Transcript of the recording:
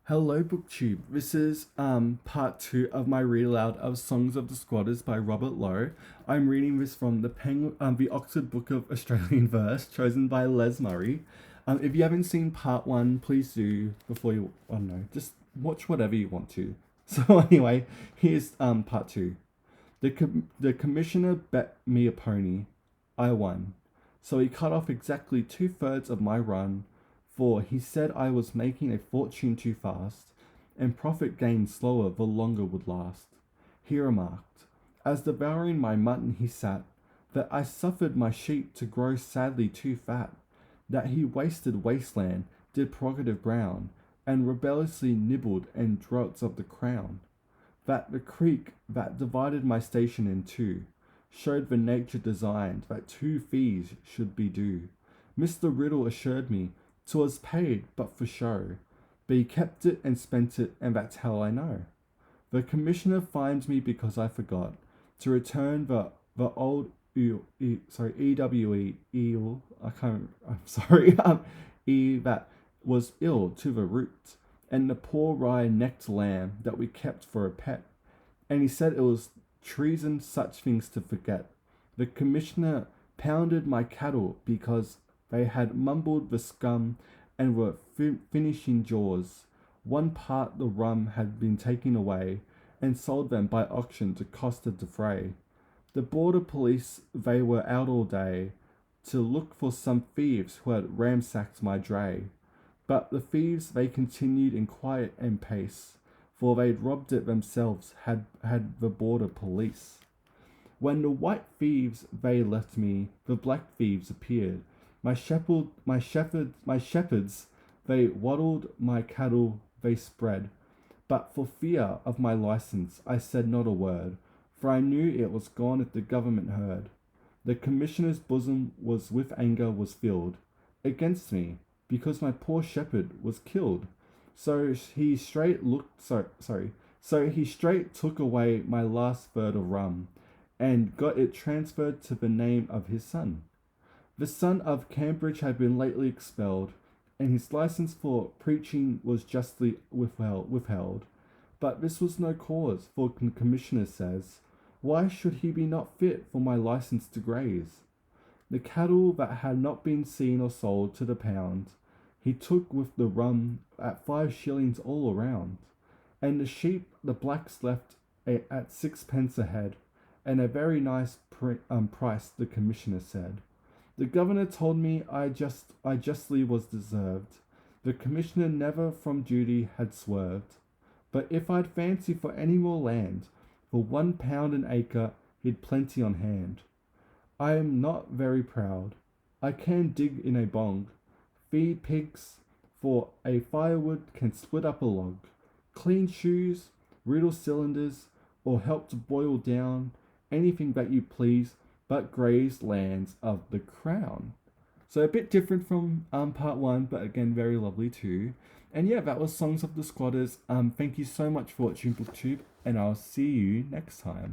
Hello BookTube. This is part 2 of my read aloud of Songs of the Squatters by Robert Lowe. I'm reading this from the Oxford Book of Australian Verse, chosen by Les Murray. If you haven't seen part 1, please do before you, I don't know, just watch whatever you want to. So anyway, here's part 2. The commissioner bet me a pony. I won. So he cut off exactly 2/3 of my run, for he said I was making a fortune too fast, and profit gained slower the longer would last. He remarked, as devouring my mutton he sat, that I suffered my sheep to grow sadly too fat, that he wasted wasteland, did prerogative brown, and rebelliously nibbled and draughts of the crown, that the creek that divided my station in two showed the nature designed that 2 fees should be due. Mr. Riddle assured me 'twas paid but for show, but he kept it and spent it, and that's how I know. The commissioner fined me because I forgot to return the old EWE eel. I'm sorry. E that was ill to the root, and the poor wry-necked lamb that we kept for a pet. And he said it was treason such things to forget. The commissioner pounded my cattle because they had mumbled the scum and were finishing jaws. One part the rum had been taken away and sold them by auction to cost a defray. The border police, they were out all day to look for some thieves who had ransacked my dray. But the thieves they continued in quiet and pace, for they'd robbed it themselves, had the border police. When the white thieves they left me, the black thieves appeared. My shepherds, they waddled my cattle, they spread. But for fear of my license, I said not a word, for I knew it was gone if the government heard. The commissioner's bosom was with anger was filled against me, because my poor shepherd was killed. So he straight took away my last third of rum, and got it transferred to the name of his son. The son of Cambridge had been lately expelled, and his license for preaching was justly withheld. But this was no cause, for the commissioner says, why should he be not fit for my license to graze? The cattle that had not been seen or sold to the pound, he took with the rum at 5 shillings all around, and the sheep the blacks left at 6 pence a head, and a very nice price, the commissioner said. The governor told me I justly was deserved. The commissioner never from duty had swerved. But if I'd fancy for any more land, for £1 an acre, he'd plenty on hand. I am not very proud. I can dig in a bog, feed pigs, for a firewood can split up a log, clean shoes, riddle cylinders, or help to boil down anything that you please, but graze lands of the crown. So a bit different from part 1, but again very lovely too. And yeah, that was Songs of the Squatters. Thank you so much for watching BookTube, and I'll see you next time.